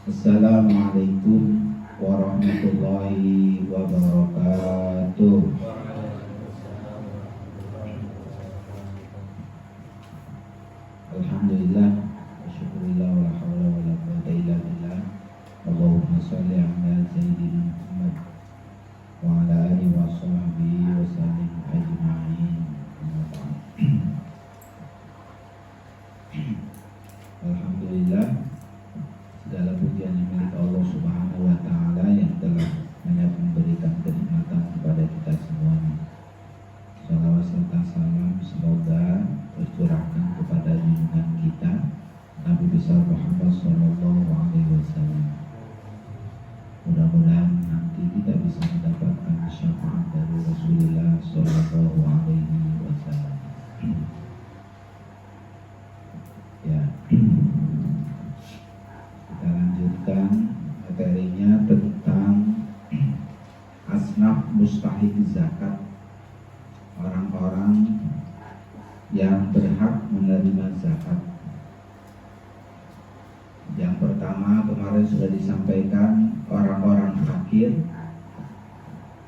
Assalamualaikum warahmatullahi wabarakatuh. Alhamdulillah, syukurillah, wala hawla wala quwwata illa billah. Allahumma shalli ala sayyidina Muhammad wa ala alihi wa sahbihi wa sallim ajma'in. Alhamdulillah, segala pujian yang milik Allah Subhanahu wa taala yang telah banyak memberikan kenikmatan kepada kita semuanya. Salawat serta salam semoga tercurahkan kepada junjungan kita Nabi besar Muhammad sallallahu alaihi wasallam. Mudah-mudahan nanti kita bisa mendapatkan syafaat dari Rasulullah sallallahu alaihi wasallam. Ya. Kita lanjutkan materinya tentang asnaf mustahik zakat, orang-orang yang berhak menerima zakat. Yang pertama kemarin sudah disampaikan orang-orang fakir,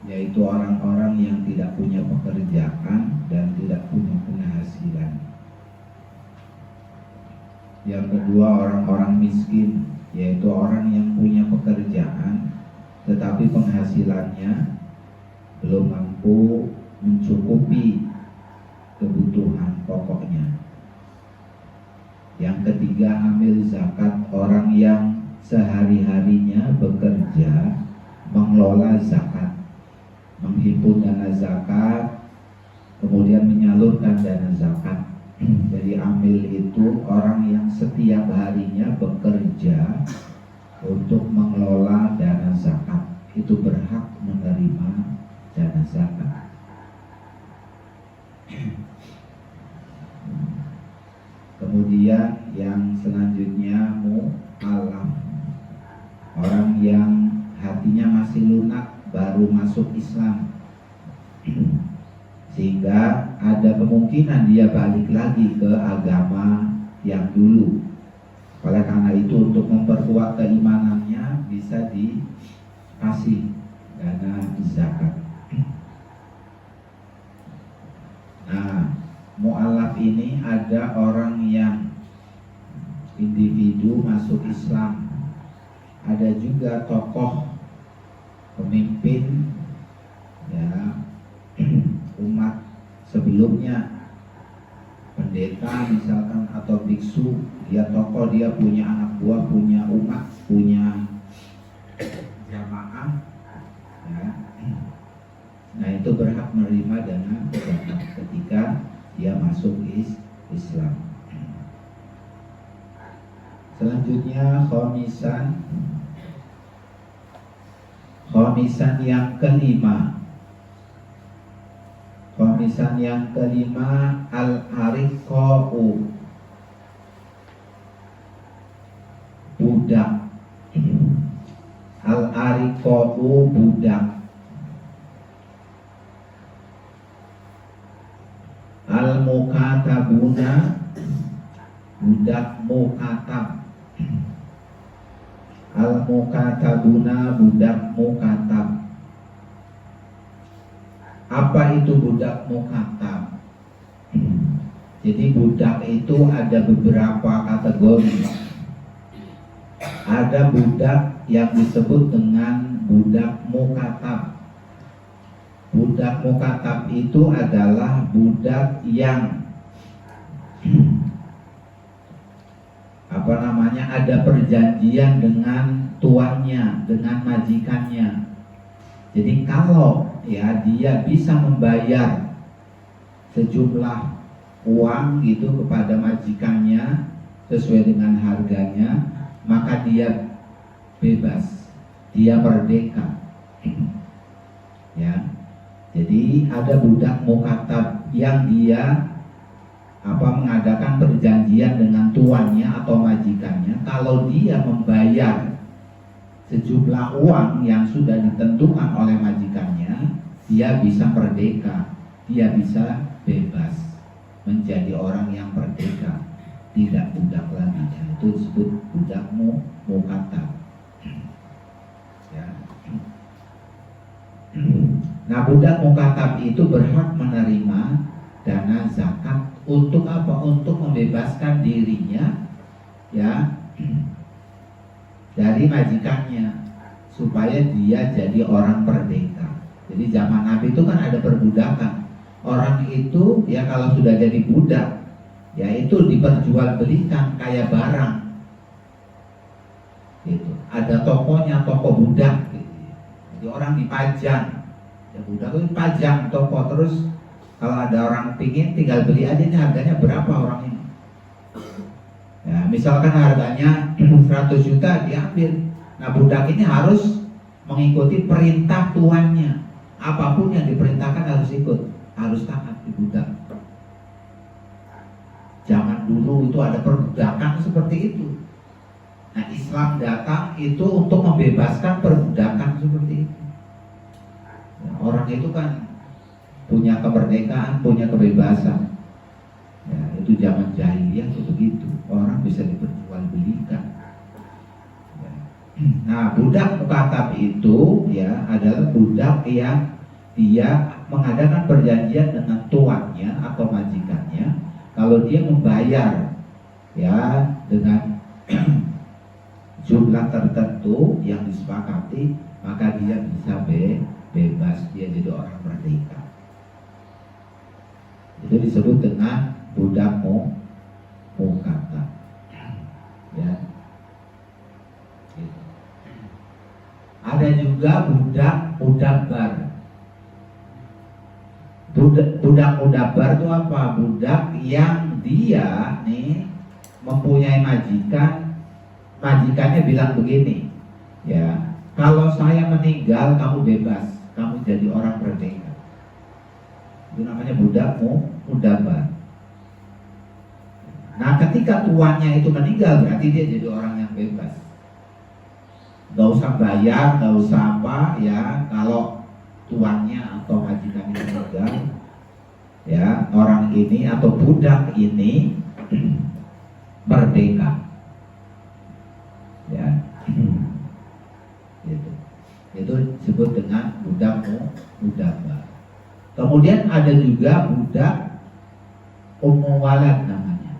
yaitu orang-orang yang tidak punya pekerjaan dan tidak punya penghasilan. Yang kedua orang-orang miskin, yaitu orang yang punya pekerjaan tetapi penghasilannya belum mampu mencukupi kebutuhan pokoknya. Yang ketiga amil zakat, orang yang sehari-harinya bekerja mengelola zakat, menghimpun dana zakat, kemudian menyalurkan dana zakat. Jadi amil itu orang yang setiap harinya bekerja untuk mengelola dana zakat, itu berhak menerima dana zakat. Kemudian yang selanjutnya mu'alaf, orang yang hatinya masih lunak, baru masuk Islam, sehingga ada kemungkinan dia balik lagi ke agama yang dulu. Oleh karena itu untuk memperkuat keimanannya bisa dikasih dana zakat. Nah, mu'alaf ini ada orang yang individu masuk Islam, ada juga tokoh pemimpin ya umat sebelumnya, pendeta misalkan atau biksu, dia tokoh, dia punya anak buah, punya umat, punya jamaah ya. Nah itu berhak menerima dana zakat ketika dia masuk Islam. Selanjutnya khomisan yang kelima. Khomisan yang kelima al-ariqa'u, budak. Al-ariqa'u budak. Al-mukatabuna budak mukatab. Al-mukatabuna budak mukatab. Apa itu budak mukatab? Jadi budak itu ada beberapa kategori. Ada budak yang disebut dengan budak mukatab. Budak mukatab itu adalah budak yang ada perjanjian dengan tuannya, dengan majikannya. Jadi kalau ya dia bisa membayar sejumlah uang gitu kepada majikannya sesuai dengan harganya, maka dia bebas, dia merdeka. Ya. Jadi ada budak mukatab yang dia mengadakan perjanjian dengan tuannya atau majikannya. Kalau dia membayar sejumlah uang yang sudah ditentukan oleh majikannya, dia bisa merdeka, dia bisa bebas, menjadi orang yang merdeka, tidak budak lagi. Itu disebut budak mukatab. budak mukatab itu berhak menerima dana zakat untuk apa? Untuk membebaskan dirinya ya dari majikannya supaya dia jadi orang merdeka. Jadi zaman Nabi itu kan ada perbudakan. Orang itu ya kalau sudah jadi budak ya itu diperjualbelikan kayak barang. Gitu. Ada tokonya, toko budak gitu. Jadi orang dipajang. Ya budak itu pajang toko, terus kalau ada orang pingin tinggal beli aja, ini harganya berapa orang ini. Ya, misalkan harganya 100 juta diambil. Nah budak ini harus mengikuti perintah tuannya. Apapun yang diperintahkan harus ikut, harus taat di budak. Zaman dulu itu ada perbudakan seperti itu. Nah Islam datang itu untuk membebaskan perbudakan seperti itu. Ya, orang itu kan punya kemerdekaan, punya kebebasan. Ya, itu zaman jahiliyah itu begitu. Orang bisa diperjualbelikan. Ya. Nah, budak mukatab itu ya adalah budak yang dia mengadakan perjanjian dengan tuannya atau majikannya. Kalau dia membayar ya dengan jumlah tertentu yang disepakati, maka dia bisa bebas, dia jadi orang merdeka. Itu disebut dengan budak mukatab. Ya. Gitu. Ada juga budak mudabbar. Budak mudabbar itu apa? Budak yang dia nih mempunyai majikan, majikannya bilang begini, ya kalau saya meninggal kamu bebas, kamu jadi orang merdeka. Itu namanya budak mudabbar. Nah ketika tuannya itu meninggal berarti dia jadi orang yang bebas. Gak usah bayar, gak usah apa ya. Kalau tuannya atau majikan itu meninggal, ya orang ini atau budak ini merdeka. Ya, gitu. Itu disebut dengan budak mudabbar. Kemudian ada juga budak walad namanya.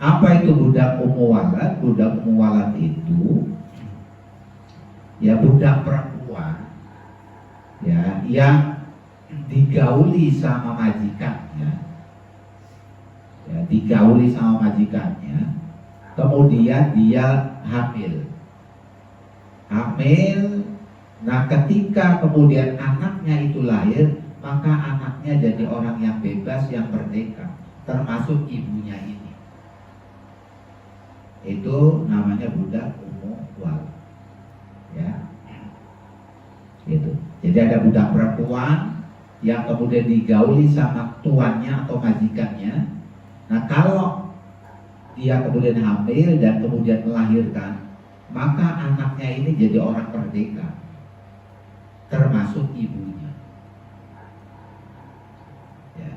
Apa itu budak walad? Budak walad itu ya budak perempuan ya yang digauli sama majikannya. Ya, digauli sama majikannya. Kemudian dia hamil. Nah ketika kemudian anaknya itu lahir, maka anaknya jadi orang yang bebas, yang merdeka, termasuk ibunya ini. Itu namanya budak walad. Ya, gitu. Jadi ada budak perempuan yang kemudian digauli sama tuannya atau majikannya. Nah kalau dia kemudian hamil dan kemudian melahirkan, maka anaknya ini jadi orang merdeka, termasuk ibunya. Ya,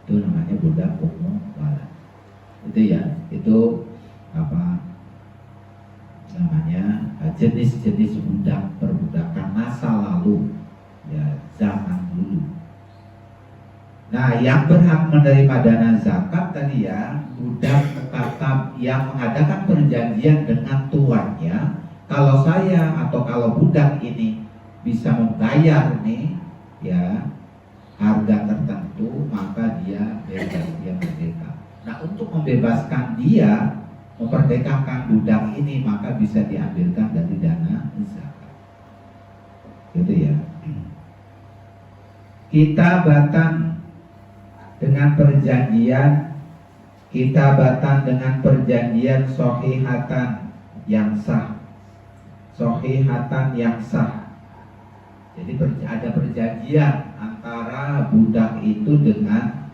itu namanya budak walad. Itu ya, itu apa namanya jenis-jenis budak perbudakan masa lalu, ya zaman dulu. Nah, yang berhak menerima dana zakat tadi ya budak mukatab yang mengadakan perjanjian dengan tuannya. Kalau saya atau kalau budak ini bisa membayar nih ya harga tertentu, maka dia bebas, dia merdeka. Nah, untuk membebaskan dia, memerdekakan budak ini, maka bisa diambilkan dari dana zakat. Gitu ya. Kitabatan dengan perjanjian, kitabatan dengan perjanjian sohihatan yang sah, sohihatan yang sah. Jadi ada perjanjian antara budak itu dengan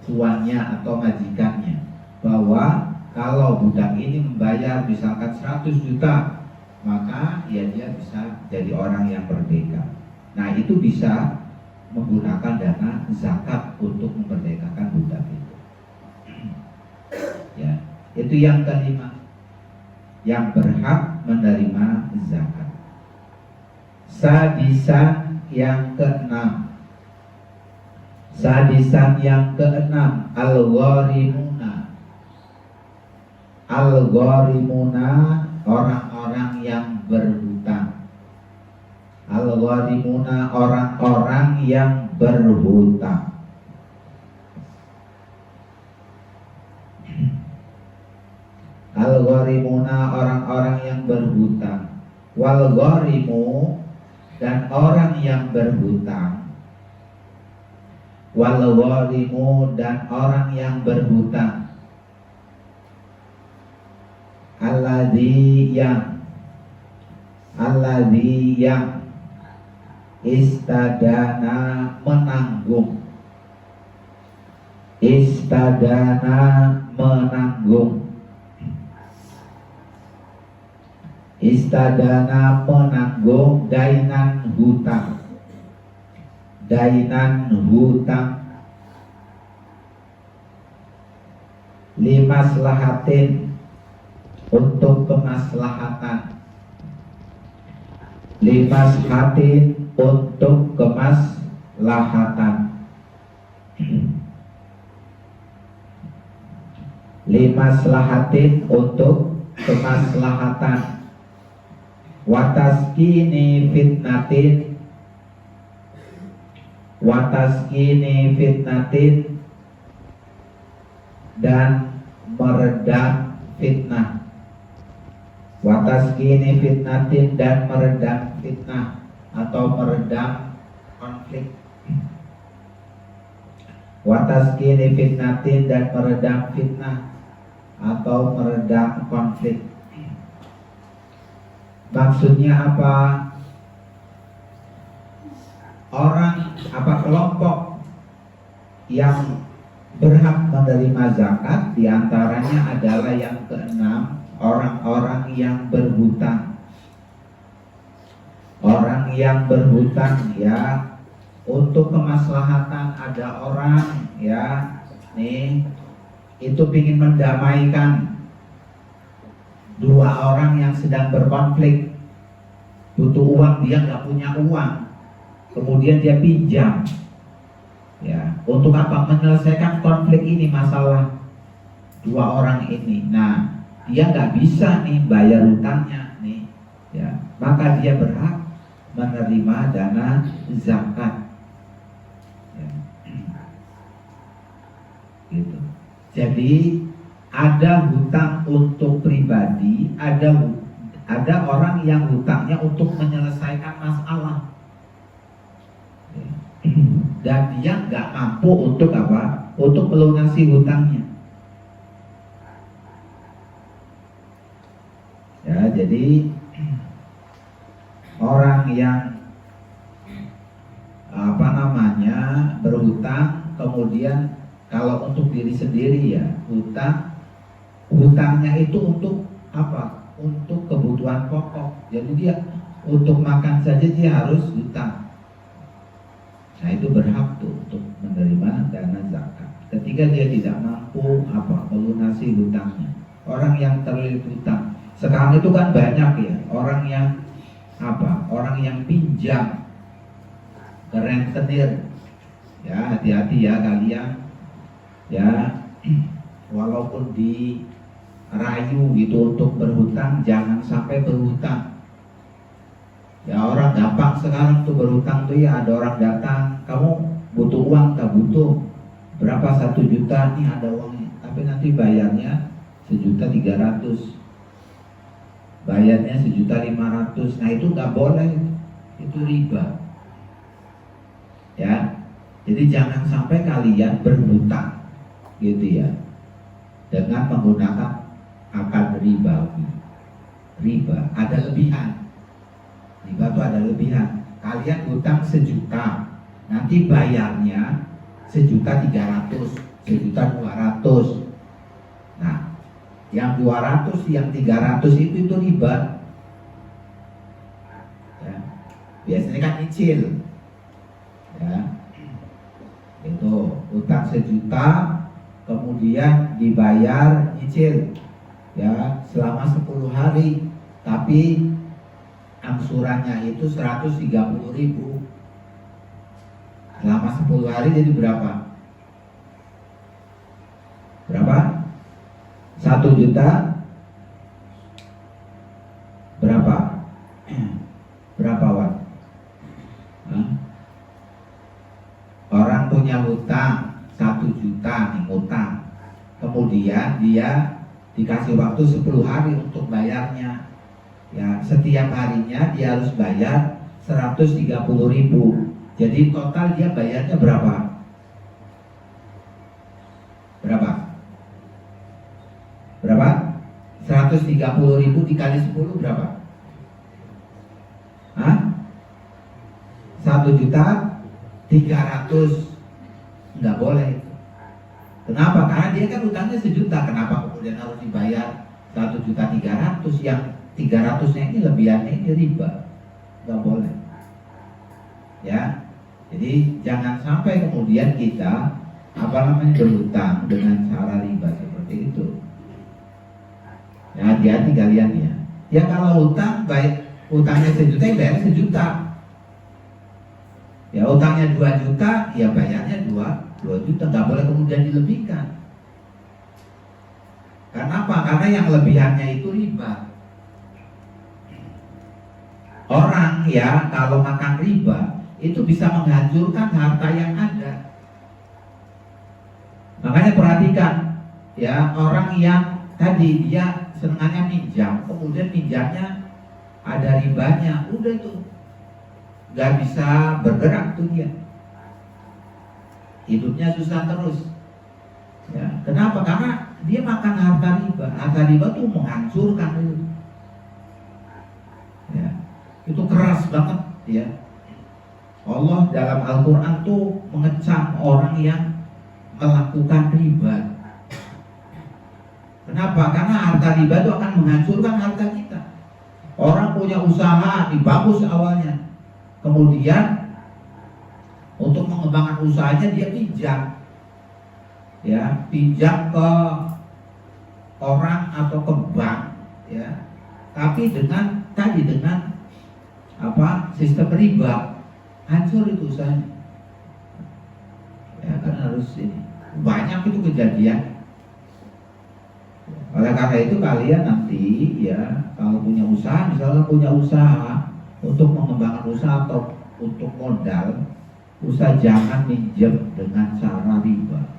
tuannya atau majikannya, bahwa kalau budak ini membayar misalkan 100 juta, maka ya dia bisa jadi orang yang merdeka. Nah itu bisa menggunakan dana zakat untuk memerdekakan budak itu. Ya, itu yang kelima, yang berhak menerima zakat. Sadisan yang keenam. Sadisan yang keenam, al-gharimuna. Al-gharimuna, orang-orang yang berhutang. Al-gharimuna, orang-orang yang berhutang. Al-gharimuna, orang-orang yang berhutang. Wal-gharimu, dan orang yang berhutang. Wal-gharimu, dan orang yang berhutang. Alladzi yang istadana, menanggung. Istadana, menanggung. Istadana, menanggung dainan hutang. Dainan hutang. Limaslahatin, untuk kemaslahatan. Limaslahatin, untuk kemaslahatan. Limaslahatin, untuk kemaslahatan. Wataskini fitnatin. Wataskini fitnatin, dan meredam fitnah. Wataskini fitnatin, dan meredam fitnah atau meredam konflik. Wataskini fitnatin, dan meredam fitnah atau meredam konflik. Maksudnya apa? Orang, kelompok yang berhak menerima zakat diantaranya adalah yang keenam, orang-orang yang berhutang. Orang yang berhutang, ya, untuk kemaslahatan. Ada orang, ya, nih, itu ingin mendamaikan dua orang yang sedang berkonflik. Butuh uang, dia nggak punya uang, kemudian dia pinjam, ya, untuk apa? Menyelesaikan konflik ini, masalah dua orang ini. Nah, dia nggak bisa nih bayar hutangnya nih, ya, maka dia berhak menerima dana zakat, ya. Gitu. Jadi ada hutang untuk pribadi, ada orang yang hutangnya untuk menyelesaikan masalah, dan dia nggak mampu untuk apa? Untuk melunasi hutangnya. Ya, jadi orang yang berhutang, kemudian kalau untuk diri sendiri, ya, hutangnya itu untuk apa? Untuk kebutuhan pokok. Jadi dia untuk makan saja dia harus hutang. Nah, itu berhak tuh untuk menerima dana zakat. Ketika dia tidak mampu melunasi hutangnya. Orang yang terlilit hutang. Sekarang itu kan banyak, ya, orang yang pinjam ke rentenir. Ya, hati-hati ya kalian. Ya, walaupun dirayu gitu untuk berhutang, jangan sampai berhutang. Ya, orang gampang sekarang tuh berhutang tuh, ya, ada orang datang, kamu butuh uang, tak butuh berapa, 1 juta nih, ada uangnya, tapi nanti bayarnya 1.300.000, bayarnya 1.500.000. Nah, itu nggak boleh, itu riba. Ya, jadi jangan sampai kalian berhutang, gitu ya, dengan menggunakan akad ribawi. Riba ada lebihan. Riba itu ada lebihan. Kalian hutang 1 juta, nanti bayarnya 1.300.000, 1.200.000. Nah, yang 200, yang 300 itu riba. Ya, biasanya kan nyicil. Ya, itu hutang 1 juta, kemudian dibayar nyicil, ya, selama 10 hari, tapi angsurannya itu 130.000 selama 10 hari, jadi berapa? Berapa? 1 juta berapa? Berapa Wan? Orang punya hutang 1 juta nih hutang, kemudian dia dikasih waktu 10 hari untuk bayarnya. Ya, setiap harinya dia harus bayar 130.000. Jadi total dia bayarnya berapa? Berapa? Berapa? 130.000 dikali 10 berapa? Hah? 1.300.000. Nggak boleh. Kenapa? Karena dia kan utangnya 1 juta. Kenapa kemudian harus dibayar 1.300.000? Yang 300-nya ini lebihannya ini riba. Nggak boleh. Ya. Jadi jangan sampai kemudian kita berhutang dengan cara riba seperti itu. Ya, hati-hati kalian ya. Ya kalau hutang baik utangnya 1 juta ya bayar 1 juta. Ya utangnya 2 juta ya bayarnya 2 juta, nggak boleh kemudian dilebihkan. Karena apa? Karena yang lebihannya itu riba. Orang ya kalau makan riba itu bisa menghancurkan harta yang ada. Makanya perhatikan ya, orang yang tadi dia senangannya minjam, kemudian minjamnya ada ribanya, udah itu nggak bisa bergerak tuh dia, hidupnya susah terus. Ya, kenapa? Karena dia makan harta riba. Harta riba tuh menghancurkan itu. Ya, itu keras banget ya. Allah dalam Al-Quran tuh mengecam orang yang melakukan riba. Kenapa? Karena harta riba itu akan menghancurkan harta kita. Orang punya usaha nih bagus awalnya, kemudian untuk mengembangkan usahanya dia pinjam, ya pinjam ke orang atau ke bank, ya. Tapi dengan sistem riba, hancur itu usahanya. Ya kan harus ini. Banyak itu kejadian. Oleh karena itu kalian nanti ya kalau punya usaha, misalnya punya usaha untuk mengembangkan usaha atau untuk modal, usaha jangan minjem dengan cara riba.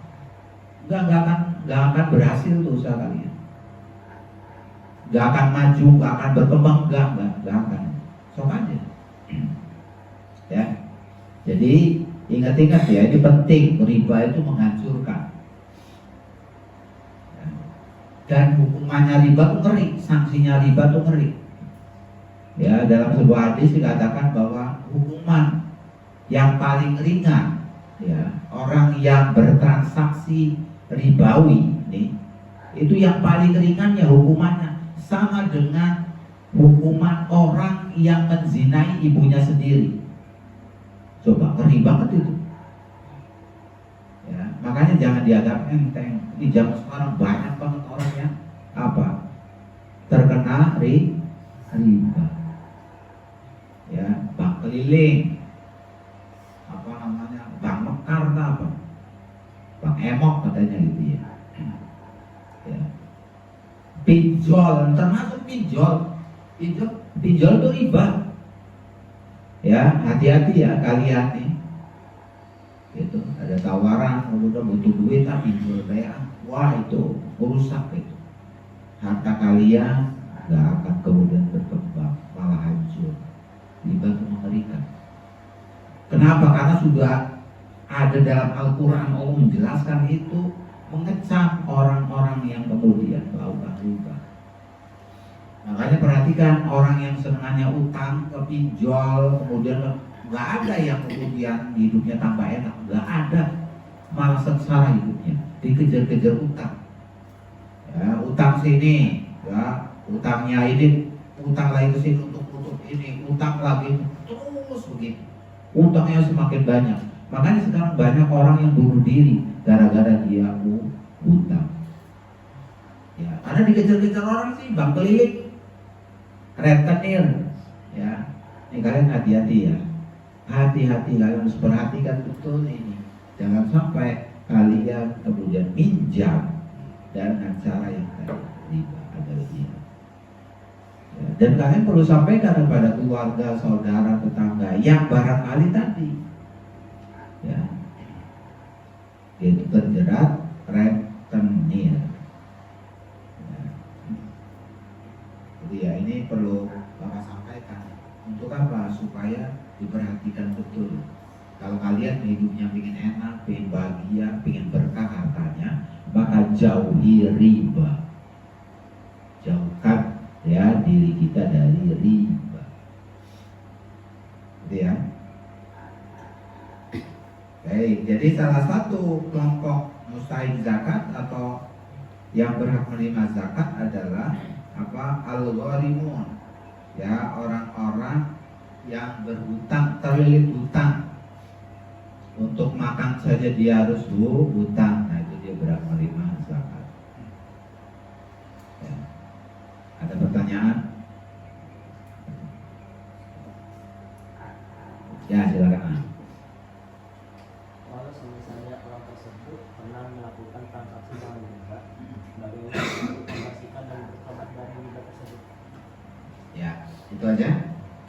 Nggak akan berhasil tuh usaha kalian. Nggak akan maju, nggak akan berkembang, nggak akan. Sok aja. Ya. Jadi ingat-ingat ya, ini penting, riba itu menghancurkan. Ya. Dan hukumannya riba tuh ngeri, sanksinya riba tuh ngeri. Ya, dalam sebuah hadis dikatakan bahwa hukuman yang paling ringan ya, orang yang bertransaksi ribawi nih, itu yang paling ringan ya hukumannya sama dengan hukuman orang yang menzinai ibunya sendiri. Coba, ngeri banget itu. Ya, makanya jangan dianggap enteng. Di zaman sekarang banyak banget orang yang terkena riba. Ya, bank keliling, bank mekar apa, bank emok katanya gitu ya. Ya. Pinjol, termasuk pinjol itu riba. Ya, hati-hati ya kalian nih. Itu ada tawaran, udah butuh duit tapi pinjol bayar. Wah, itu merusak itu. Harta kalian nggak akan kemudian berkembang, malah hancur. Riba itu mengerikan. Kenapa? Karena sudah ada dalam Al-Quran, Allah menjelaskan itu, mengecam orang-orang yang kemudian melakukan riba. Makanya perhatikan orang yang senangannya utang ke pinjol, kemudian nggak ada yang kemudian hidupnya tambah enak, nggak ada, malah sengsara hidupnya, dikejar-kejar utang. Ya, utang sini, ya, utangnya ini, utang lagi ke sini untuk ini, utang lagi, terus begitu. Utangnya semakin banyak. Makanya sekarang banyak orang yang bunuh diri gara-gara dia utang. Ya, karena dikejar-kejar orang sih, bank keliling, rentenir, ya, Ini kalian hati-hati ya. Hati-hati, kalian harus perhatikan betul ini. Jangan sampai kalian kemudian minjam dengan cara yang tadi riba ada lebih. Ya, dan kalian perlu sampaikan kepada keluarga, saudara, tetangga yang barangkali tadi ya itu terjerat rentenir. Ya. Jadi ya ini perlu Bapak sampaikan. Untuk apa? Supaya diperhatikan betul. Kalau kalian hidupnya ingin enak, ingin bahagia, ingin berkah hartanya, maka jauhi riba. Jauhkan ya diri kita dari riba. Gitu ya. Baik, jadi salah satu kelompok mustahik zakat atau yang berhak menerima zakat adalah apa? Al-gharimun. Ya, orang-orang yang berhutang, terlilit hutang. Untuk makan saja dia harus hutang. Nah, itu dia berhak menerima zakat. Ya. Ada pertanyaan? Ya, silakan. Kalau misalnya orang tersebut pernah melakukan transaksi dengan riba, bagaimana memastikan dan bertobat dari riba tersebut? Ya, itu aja.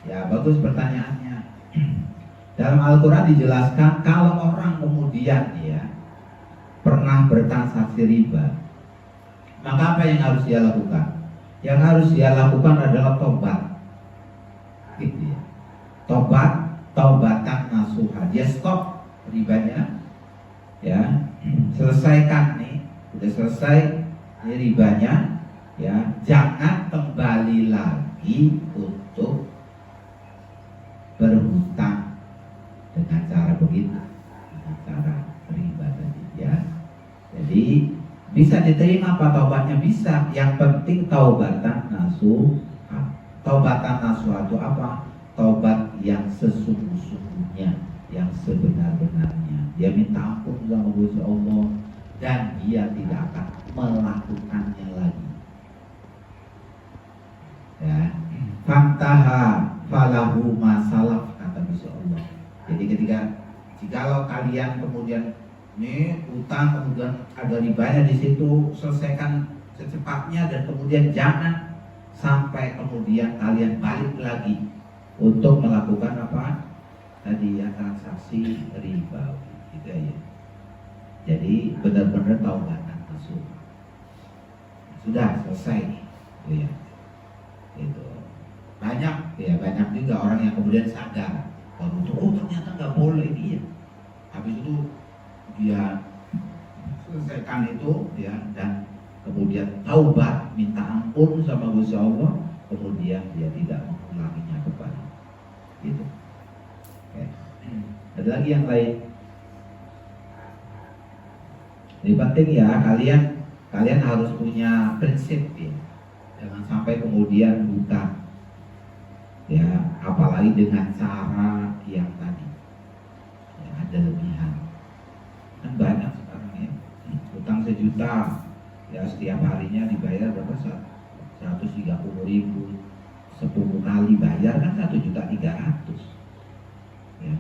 Ya, bagus pertanyaannya. Dalam Al-Quran dijelaskan kalau orang kemudian ya pernah bertransaksi riba, maka apa yang harus dia lakukan? Yang harus dia lakukan adalah tobat. Gitu ya. Tobat, taubatan nasuha. Dia stop ribanya, ya, selesaikan nih, udah selesai ini ribanya, ya, jangan kembali lagi untuk berhutang dengan cara begitu, dengan cara riba tadi, ya. Jadi bisa diterima apa taubatnya? Bisa. Yang penting taubatan nasuha. Taubatan nasuha itu apa? Taubat yang sesungguh-sungguhnya, yang sebenar-benarnya. Dia minta ampun sama Gusti Allah dan dia tidak akan melakukannya lagi. Ya, fantaha falahu masalaf, kata Gusti Allah. Jadi jikalau kalian kemudian ini utang kemudian ada ribanya di situ, selesaikan secepatnya dan kemudian jangan sampai kemudian kalian balik lagi untuk melakukan apa tadi ya, transaksi riba gitu ya. Jadi benar-benar taubatan nasuha. Sudah selesai gitu ya. Itu banyak juga orang yang kemudian sadar baru itu, oh ternyata nggak boleh dia. Habis itu dia selesaikan itu ya, dan kemudian taubat, minta ampun sama Gusti Allah, kemudian dia tidak mengulanginya kembali. Gitu. Oke. Ada lagi yang lain? Ini penting ya, kalian harus punya prinsip ya. Jangan sampai kemudian buka ya, apalagi dengan cara yang tadi ya, ada lebihan. Kan banyak sekarang ya, utang 1 juta ya, setiap harinya dibayar berapa? 130.000, 10 kali bayar kan 1.300.000 ya.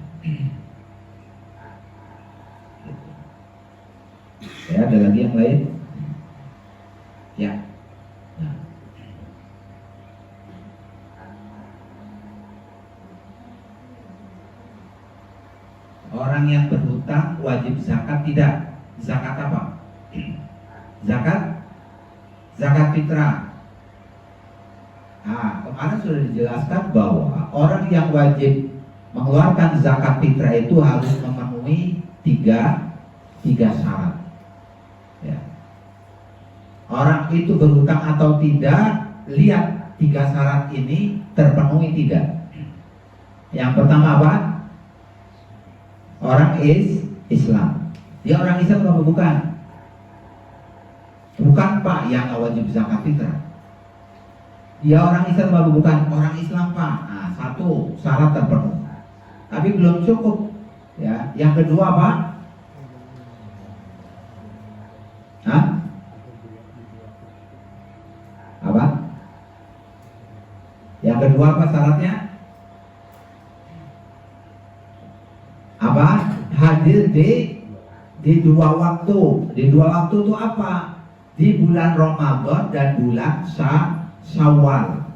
Gitu. Ya, ada lagi yang lain? Ya. Nah. Orang yang berhutang wajib zakat tidak? Zakat apa? Zakat fitrah. Nah, kemarin sudah dijelaskan bahwa orang yang wajib mengeluarkan zakat fitrah itu harus memenuhi tiga syarat. Ya. Orang itu berhutang atau tidak, lihat 3 syarat ini terpenuhi tidak. Yang pertama apa? Orang Islam. Dia orang Islam atau bukan? Bukan Pak, yang wajib zakat fitrah. Dia orang Islam atau bukan? Orang Islam Pak. Nah, 1 syarat terpenuhi. Tapi belum cukup. Ya, yang kedua Pak? Hah? Apa? Yang kedua apa syaratnya? di dua waktu. Di dua waktu itu apa? Di bulan Ramadan dan bulan Syawal.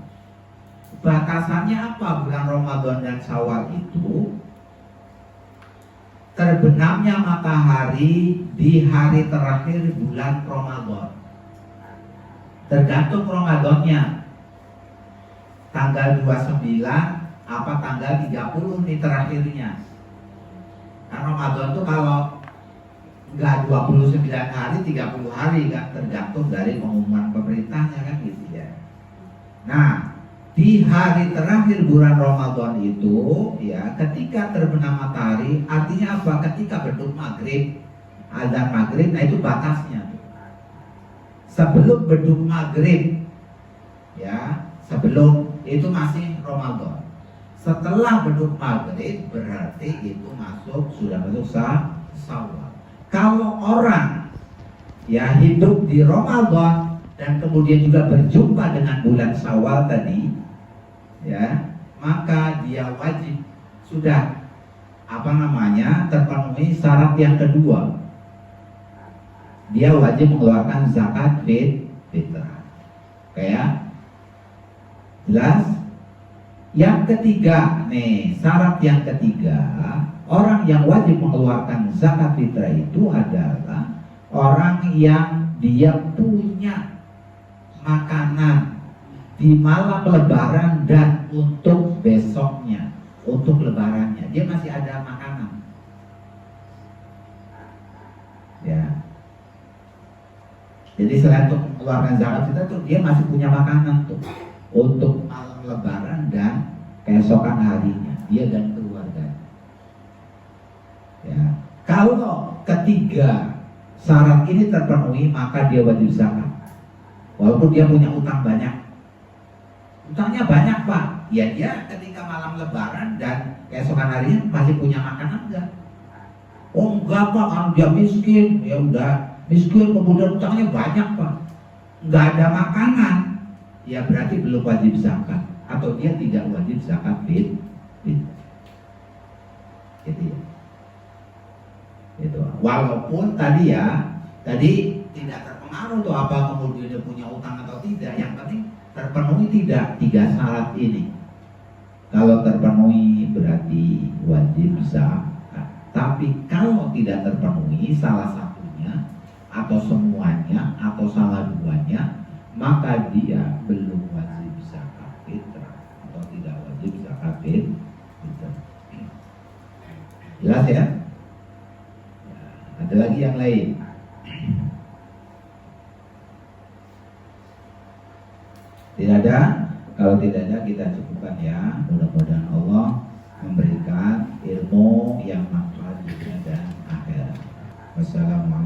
Batasannya apa bulan Ramadan dan Syawal itu? Terbenamnya matahari di hari terakhir bulan Ramadan. Tergantung Ramadannya. Tanggal 29 apa tanggal 30 nih terakhirnya. Karena Ramadan itu kalau nggak 29 hari, 30 hari kan, tergantung dari pengumuman pemerintahnya kan gitu ya. Nah, di hari terakhir bulan Ramadan itu ya, ketika terbenam matahari, artinya apa? Ketika beduk maghrib, azan maghrib, nah itu batasnya. Sebelum beduk maghrib, ya, sebelum itu masih Ramadan. Setelah beduk maghrib berarti itu sudah masuk Syawal. Kalau orang ya hidup di Ramadan dan kemudian juga berjumpa dengan bulan Syawal tadi, ya, maka dia wajib sudah terpenuhi syarat yang kedua. Dia wajib mengeluarkan zakat fitrah. Kayak jelas? Yang ketiga nih, syarat yang ketiga, orang yang wajib mengeluarkan zakat fitrah itu adalah orang yang dia punya makanan di malam lebaran dan untuk besoknya, untuk lebarannya dia masih ada makanan, ya. Jadi selain untuk mengeluarkan zakat fitrah tuh dia masih punya makanan tuh untuk malam lebaran dan keesokan harinya dia dan keluarganya. Ya, kalau ketiga syarat ini terpenuhi maka dia wajib zakat. Walaupun dia punya utang banyak. Utangnya banyak Pak. Ya dia ketika malam lebaran dan keesokan harinya masih punya makanan enggak? Oh enggak Pak, kan dia miskin. Ya udah, miskin kemudian utangnya banyak Pak. Enggak ada makanan. Ya berarti belum wajib zakat atau dia tidak wajib zakat fitrah. Gitu ya. Itu. Walaupun tadi tidak terpengaruh tuh apa kemudian dia punya utang atau tidak, yang penting terpenuhi tidak tiga syarat ini. Kalau terpenuhi berarti wajib zakat. Tapi kalau tidak terpenuhi salah satunya atau semuanya atau salah duanya, maka dia belum wajib zakat fitrah atau tidak wajib zakat fitrah. Jelas ya? Ada lagi yang lain? Tidak ada? Kalau tidak ada kita cukupkan ya. Mudah-mudahan Allah memberikan ilmu yang manfaat dunia dan akhirat. Wassalamualaikum.